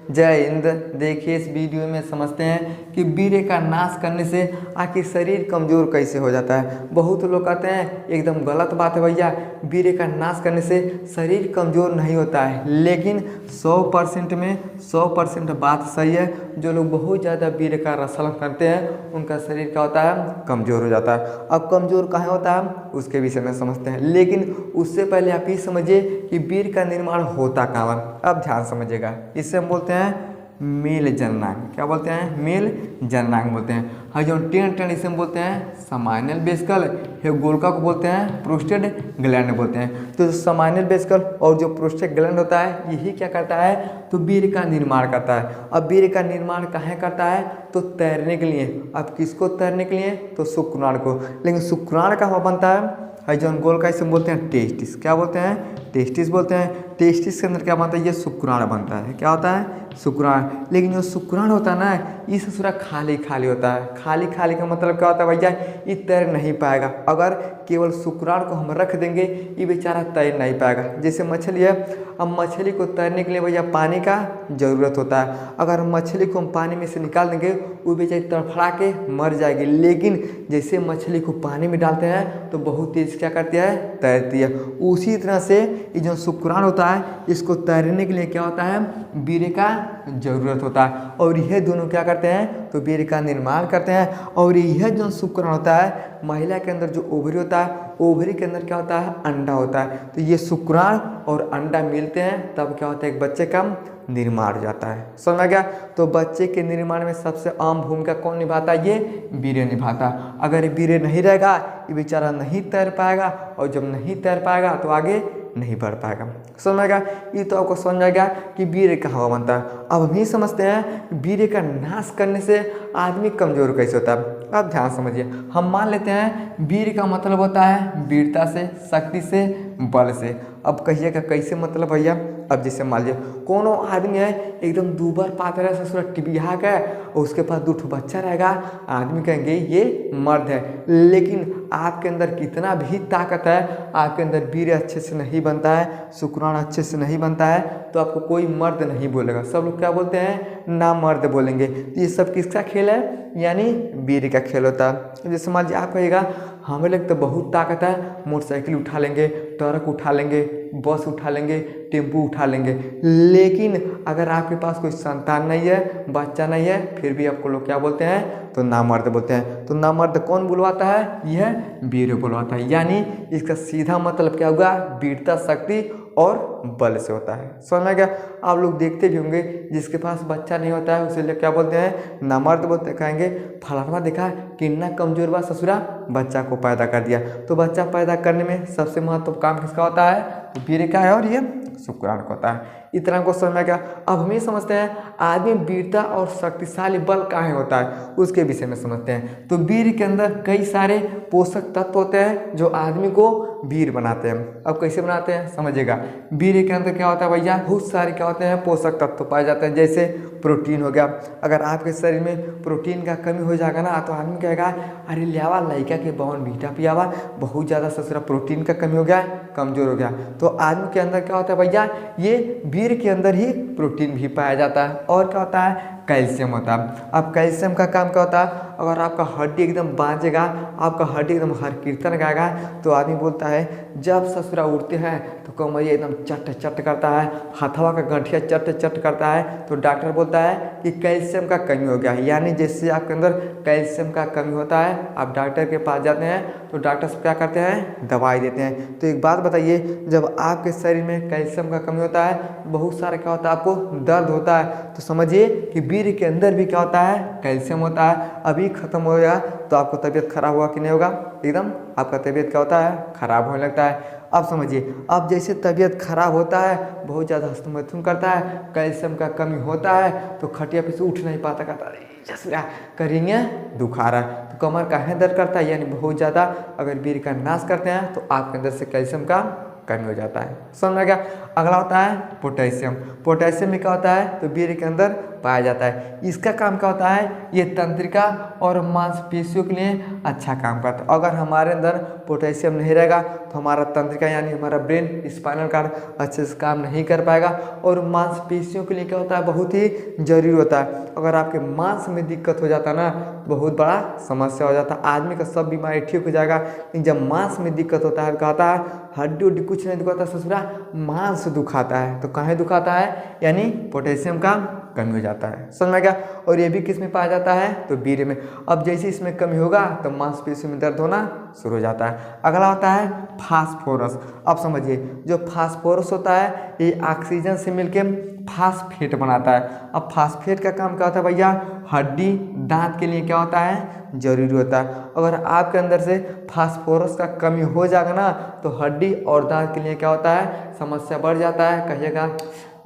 जय हिंद। देखिए इस वीडियो में समझते हैं कि वीर्य का नाश करने से आखिर शरीर कमज़ोर कैसे हो जाता है। बहुत लोग कहते हैं एकदम गलत बात है भैया, वीर्य का नाश करने से शरीर कमज़ोर नहीं होता है, लेकिन 100% में 100% बात सही है। जो लोग बहुत ज़्यादा वीर्य का रसलन करते हैं उनका शरीर क्या होता है, कमज़ोर हो जाता है। अब कमज़ोर कहाँ होता है उसके विषय में समझते हैं, लेकिन उससे पहले आप ये समझिए कि वीर्य का निर्माण होता कहाँ है। अब ध्यान समझिएगा, इससे हम बोलते हैं मेल जननांग। क्या बोलते हैं? मेल जननांग बोलते हैं। हाँ, जो टेन इसे हम बोलते हैं समाइनल वेसिकल, ये गोलका को बोलते हैं प्रोस्टेट ग्लैंड बोलते हैं। तो समाइनल वेसिकल और जो प्रोस्टेट ग्लैंड होता है यही क्या करता है, तो वीर्य का निर्माण करता है। अब वीर्य का निर्माण कहाँ करता है, तो तैरने के लिए। अब किसको तैरने के लिए, तो शुक्राणु को। लेकिन शुक्राणु कहाँ बनता है, जो गोल का इसे बोलते हैं टेस्टिस। क्या बोलते हैं? टेस्टिस बोलते हैं। टेस्टिस के अंदर क्या बनता है, ये शुक्राणु बनता है। क्या होता है? शुक्राणु। लेकिन जो शुक्राणु होता है ना, ये पूरा खाली खाली होता है। खाली खाली का मतलब क्या होता है भैया, ये तैर नहीं पाएगा। अगर केवल शुक्राणु को हम रख देंगे ये बेचारा तैर नहीं पाएगा। जैसे मछली है, अब मछली को तैरने के लिए भैया पानी का ज़रूरत होता है। अगर मछली को हम पानी में से निकाल देंगे वो बेचारी तड़फड़ा के मर जाएगी। लेकिन जैसे मछली को पानी में डालते हैं तो बहुत तेज क्या करती है, तैरती है। उसी तरह से ये जो शुक्राणु होता है इसको तैरने के लिए क्या होता है, वीर्य का ज़रूरत होता है। और यह दोनों क्या करते हैं, तो वीर्य का निर्माण करते हैं। और यह जो शुक्राणु होता है, महिला के अंदर जो ओवरी होता है, ओवरी के अंदर क्या होता है, अंडा होता है। तो ये शुक्राणु और अंडा मिलते हैं तब क्या होता है, एक बच्चे का निर्माण हो जाता है। समझ में गया? तो बच्चे के निर्माण में सबसे आम भूमिका कौन निभाता है, ये वीर्य निभाता है। अगर वीर्य नहीं रहेगा ये बेचारा नहीं तैर पाएगा, और जब नहीं तैर पाएगा तो आगे नहीं बढ़ पाएगा। समझ में गया? ये तो आपको समझ में गया कि वीर्य कहाँ बनता है। अब हम ही समझते हैं वीर्य का नाश करने से आदमी कमजोर कैसे होता है। अब ध्यान समझिए, हम मान लेते हैं वीर्य का मतलब होता है वीरता से, शक्ति से, बल से। अब कहिएगा कैसे मतलब भैया। अब जैसे मान लीजिए कोनो आदमी है एकदम दूबर पातर है, ससुर टिबिया का है, और उसके पास 2 बच्चा रहेगा, आदमी कहेंगे ये मर्द है। लेकिन आपके अंदर कितना भी ताकत है, आपके अंदर वीर्य अच्छे से नहीं बनता है, शुक्राणु अच्छे से नहीं बनता है, तो आपको कोई मर्द नहीं बोलेगा। सब लोग क्या बोलते हैं, ना मर्द बोलेंगे। तो ये सब किसका खेल है, यानी वीर्य का खेल होता है। जैसे मान लीजिए आप कहिएगा हमें लग तो बहुत ताकत है, मोटरसाइकिल उठा लेंगे, ट्रक उठा लेंगे, बस उठा लेंगे, टेम्पू उठा लेंगे। लेकिन अगर आपके पास कोई संतान नहीं है, बच्चा नहीं है, फिर भी आपको लोग क्या बोलते हैं, तो नामर्द बोलते हैं। तो नामर्द कौन बुलवाता है, यह वीर्य बुलवाता है। यानी इसका सीधा मतलब क्या होगा, वीरता, शक्ति और बल से होता है। समझ में गया? आप लोग देखते भी होंगे जिसके पास बच्चा नहीं होता है उसे लोग क्या बोलते हैं, नामर्द बोलते हैं। कहेंगे फलाना देखा कितना कमजोर बा, ससुरा बच्चा को पैदा कर दिया। तो बच्चा पैदा करने में सबसे महत्वपूर्ण काम किसका होता है, तो वीर्य का है, और ये शुक्राणु का होता है। इतना को समझ में गया? अब हम ये समझते हैं आदमी वीरता और शक्तिशाली बल काहे होता है, उसके विषय में समझते हैं। तो वीर्य के अंदर कई सारे पोषक तत्व होते हैं जो आदमी को वीर बनाते हैं। अब कैसे बनाते हैं समझिएगा। वीर्य के अंदर क्या होता है भैया, बहुत सारे क्या होते हैं, पोषक तत्व पाए जाते हैं। जैसे प्रोटीन हो गया। अगर आपके शरीर में प्रोटीन का कमी हो जाएगा ना, तो आदमी कहेगा अरे लियावा लड़का के बॉर्नवीटा पियावा, बहुत ज़्यादा ससुरा प्रोटीन का कमी हो गया, कमजोर हो गया। तो आदमी के अंदर क्या होता है भैया, ये वीर्य के अंदर ही प्रोटीन भी पाया जाता है। और क्या होता है, कैल्शियम होता है। अब कैल्शियम का काम क्या होता है, अगर आपका हड्डी एकदम बांझेगा, आपका हड्डी एकदम हर कीर्तन गाएगा, तो आदमी बोलता है जब ससुरा उठते हैं तो कमरिया एकदम चट चट करता है, हथवा का गठिया चट चट करता है, तो डॉक्टर बोलता है कि कैल्शियम का कमी हो गया है। यानी जैसे आपके अंदर कैल्शियम का कमी होता है, आप डॉक्टर के पास जाते हैं तो डॉक्टर क्या करते हैं, दवाई देते हैं। तो एक बात बताइए, जब आपके शरीर में कैल्शियम का कमी होता है, बहुत सारा क्या होता है, आपको दर्द होता है, तो समझिए कि वीर्य के अंदर भी क्या होता है, कैल्शियम होता है। अभी खत्म हो गया तो आपको तबीयत खराब हुआ कि नहीं होगा, एकदम आपका तबीयत क्या होता है, खराब होने लगता है। अब समझिए, अब जैसे तबीयत खराब होता है, बहुत ज़्यादा हस्तमैथुन करता है, कैल्शियम का कमी होता है, तो खटिया पे से उठ नहीं पाता, कहता है जसरा करेंगे दुखा रहा है, तो कमर काहे दर्द करता है, यानी बहुत ज़्यादा। अगर वीर्य का नाश करते हैं तो आपके अंदर से कैल्शियम का कमी हो जाता है। समझ में गया। अगला होता है पोटेशियम। पोटेशियम में क्या होता है, तो वीर्य के अंदर पाया जाता है। इसका काम क्या होता है, ये तंत्रिका और मांसपेशियों के लिए अच्छा काम करता है। अगर हमारे अंदर पोटेशियम नहीं रहेगा तो हमारा तंत्रिका यानी हमारा ब्रेन, स्पाइनल कार्ड अच्छे से काम नहीं कर पाएगा। और मांसपेशियों के लिए क्या होता है, बहुत ही जरूरी होता है। अगर आपके मांस में दिक्कत हो जाता है ना, बहुत बड़ा समस्या हो जाता है। आदमी का सब बीमारी ठीक हो जाएगा, लेकिन जब मांस में दिक्कत होता है, कहता है हड्डी उड्डी कुछ नहीं दुखाता, ससुरा मांस दुखाता है। तो कहाँ दुखाता है, यानी पोटेशियम का कमी हो जाता है। समझ में गया। और ये भी किस में पाया जाता है, तो वीर्य में। अब जैसे इसमें कमी होगा तो मांसपेशियों में दर्द होना शुरू हो जाता है। अगला होता है फास्फोरस। अब समझिए, जो फास्फोरस होता है ये ऑक्सीजन से मिलके फास्फेट बनाता है। अब फास्फेट का काम क्या होता है भैया, हड्डी दांत के लिए क्या होता है, जरूरी होता है। अगर आपके अंदर से फास्फोरस का कमी हो जाएगा ना, तो हड्डी और दांत के लिए क्या होता है, समस्या बढ़ जाता है। कहिएगा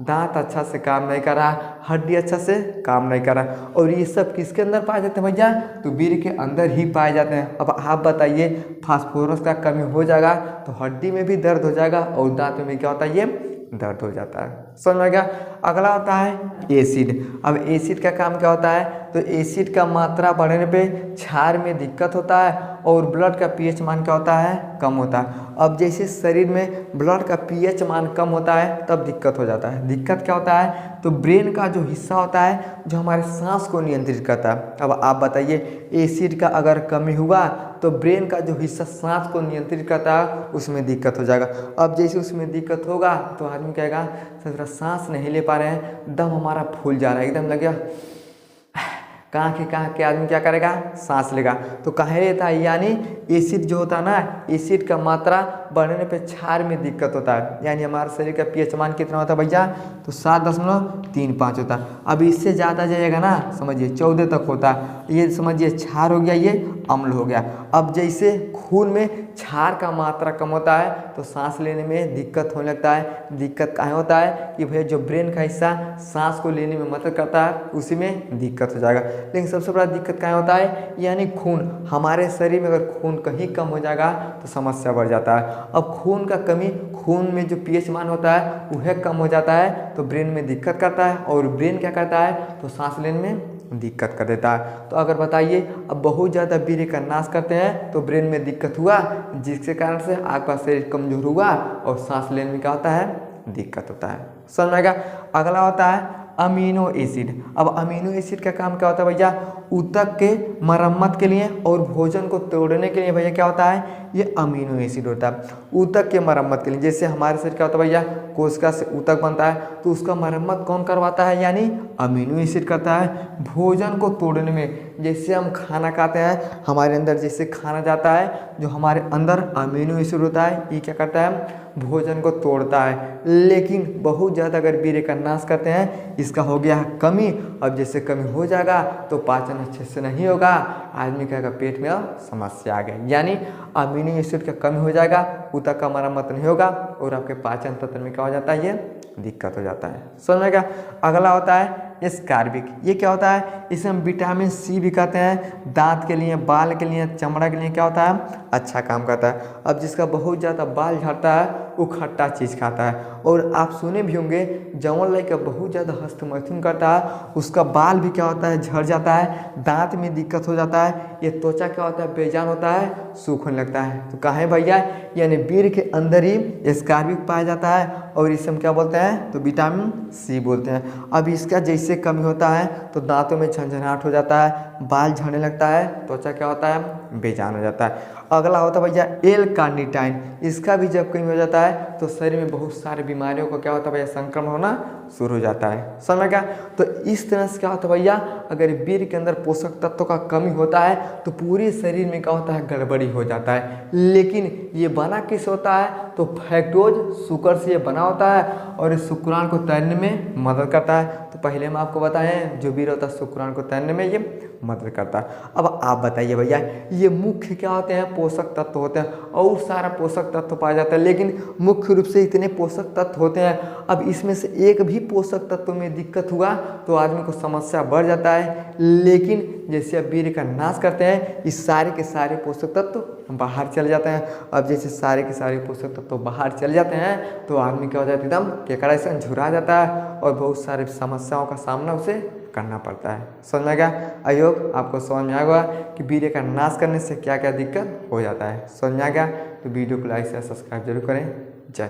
दांत अच्छा से काम नहीं कर रहा, हड्डी अच्छा से काम नहीं कर रहा। और ये सब किसके अंदर पाए जाते हैं भैया, तो वीर्य के अंदर ही पाए जाते हैं। अब आप बताइए, फास्फोरस का कमी हो जाएगा तो हड्डी में भी दर्द हो जाएगा और दांत में क्या होता है, ये दर्द हो जाता है। समझ में गया। अगला होता है एसिड। अब एसिड का काम क्या होता है, तो एसिड का मात्रा बढ़ने पे क्षार में दिक्कत होता है और ब्लड का पीएच मान क्या होता है, कम होता है। अब जैसे शरीर में ब्लड का पीएच मान कम होता है तब दिक्कत हो जाता है। दिक्कत क्या होता है, तो ब्रेन का जो हिस्सा होता है जो हमारे सांस को नियंत्रित करता है। अब आप बताइए, एसिड का अगर कमी हुआ तो ब्रेन का जो हिस्सा सांस को नियंत्रित करता है उसमें दिक्कत हो जाएगा। अब जैसे उसमें दिक्कत होगा तो आदमी कहेगा सर सांस नहीं ले पा रहे हैं, दम हमारा फूल जा रहा है, एकदम लग गया कहाँ के आदमी क्या करेगा, सांस लेगा। तो कहे रहता है, यानी एसिड जो होता है ना, एसिड का मात्रा बढ़ने पे क्षार में दिक्कत होता है। यानी हमारे शरीर का पीएच मान कितना होता है भैया, तो 7.35 होता है। अब इससे ज़्यादा जाएगा ना, समझिए 14 तक होता है। ये समझिए क्षार हो गया, ये अम्ल हो गया। अब जैसे खून में क्षार का मात्रा कम होता है तो सांस लेने में दिक्कत होने लगता है। दिक्कत कहाँ होता है कि भैया जो ब्रेन का हिस्सा सांस को लेने में मदद करता है उसी में दिक्कत हो जाएगा। लेकिन सबसे बड़ा दिक्कत कहाँ होता है, यानी खून। हमारे शरीर में अगर खून कहीं कम हो जाएगा तो समस्या बढ़ जाता है। अब खून का कमी, खून में जो पीएच मान होता है वह कम हो जाता है तो ब्रेन में दिक्कत करता है। और ब्रेन क्या करता है, तो सांस लेने में दिक्कत कर देता है। तो अगर बताइए, अब बहुत ज़्यादा वीर्य का नाश करते हैं तो ब्रेन में दिक्कत हुआ, जिसके कारण से आपका शरीर कमजोर हुआ और सांस लेने में क्या होता है, दिक्कत होता है। समझ में आएगा। अगला होता है अमीनो एसिड। अब अमीनो एसिड का काम क्या होता है भैया, ऊतक के मरम्मत के लिए और भोजन को तोड़ने के लिए भैया क्या होता है, ये अमीनो एसिड होता है। ऊतक के मरम्मत के लिए, जैसे हमारे शरीर क्या होता है भैया, कोशिका से ऊतक बनता है तो उसका मरम्मत कौन करवाता है, यानी अमीनो एसिड करता है। भोजन को तोड़ने में, जैसे हम खाना खाते हैं, हमारे अंदर जैसे खाना जाता है, जो हमारे अंदर अमीनो एसिड होता है ये क्या करता है, भोजन को तोड़ता है। लेकिन बहुत ज़्यादा अगर वीर्य का नाश करते हैं, इसका हो गया कमी। अब जैसे कमी हो जाएगा तो पाचन अच्छे से नहीं होगा, आदमी कहेगा पेट में अब समस्या आ गई। यानी अमीनो एसिड का कमी हो जाएगा, ऊतक का मरम्मत नहीं होगा और आपके पाचन तंत्र में क्या हो जाता है, ये दिक्कत हो जाता है। समझ में क्या। अगला होता है एस्कार्बिक। ये क्या होता है, इसे हम विटामिन सी भी कहते हैं। दांत के लिए, बाल के लिए, चमड़ा के लिए क्या होता है, अच्छा काम करता है। अब जिसका बहुत ज़्यादा बाल झड़ता है वो खट्टा चीज़ खाता है। और आप सुने भी होंगे, जवन लड़का बहुत ज़्यादा हस्त मैथुन करता है उसका बाल भी क्या होता है, झड़ जाता है, दांत में दिक्कत हो जाता है, ये त्वचा क्या होता है, बेजान होता है, सूखने लगता है। तो कहाँ है भैया, यानी वीर्य के अंदर ही एस्कार्बिक पाया जाता है और इसे हम क्या बोलते हैं, तो विटामिन सी बोलते हैं। अब इसका जैसे कमी होता है तो दांतों में झंझनाहट हो जाता है, बाल झड़ने लगता है, त्वचा क्या होता है, बेजान हो जाता है। अगला होता है भैया एल कार्निटाइन। इसका भी जब कमी हो जाता है तो शरीर में बहुत सारी बीमारियों को क्या होता है भैया, संक्रमण होना शुरू हो जाता है। समझ गया। तो इस तरह से क्या होता है भैया, अगर वीर्य के अंदर पोषक तत्वों का कमी होता है तो पूरे शरीर में क्या होता है, गड़बड़ी हो जाता है। लेकिन ये बना किस होता है, तो फैक्टोज शुक्र से ये बना होता है और इस शुक्राणु को तैरने में मदद करता है। तो पहले हम आपको बताएं, जो वीर्य होता है शुक्राणु को तैरने में ये मदद करता है। अब आप बताइए भैया, ये मुख्य क्या होते हैं, पोषक तत्व होते हैं और सारा पोषक तत्व पाया जाता है, लेकिन मुख्य रूप से इतने पोषक तत्व होते हैं। अब इसमें से एक भी पोषक तत्व में दिक्कत हुआ तो आदमी को समस्या बढ़ जाता है। लेकिन जैसे अब वीर्य का नाश करते हैं, इस सारे के सारे पोषक तत्व बाहर चले जाते हैं। अब जैसे सारे के सारे पोषक तत्व तो बाहर चले जाते हैं तो आदमी क्या हो जाता है, एकदम केकड़ा से झुरा जाता है और बहुत सारे समस्याओं का सामना उसे करना पड़ता है। समझ में आ गया? आई होप आपको समझ में आ गया कि बीरे का नाश करने से क्या क्या दिक्कत हो जाता है। समझ में आ गया? तो वीडियो को लाइक से सब्सक्राइब जरूर करें।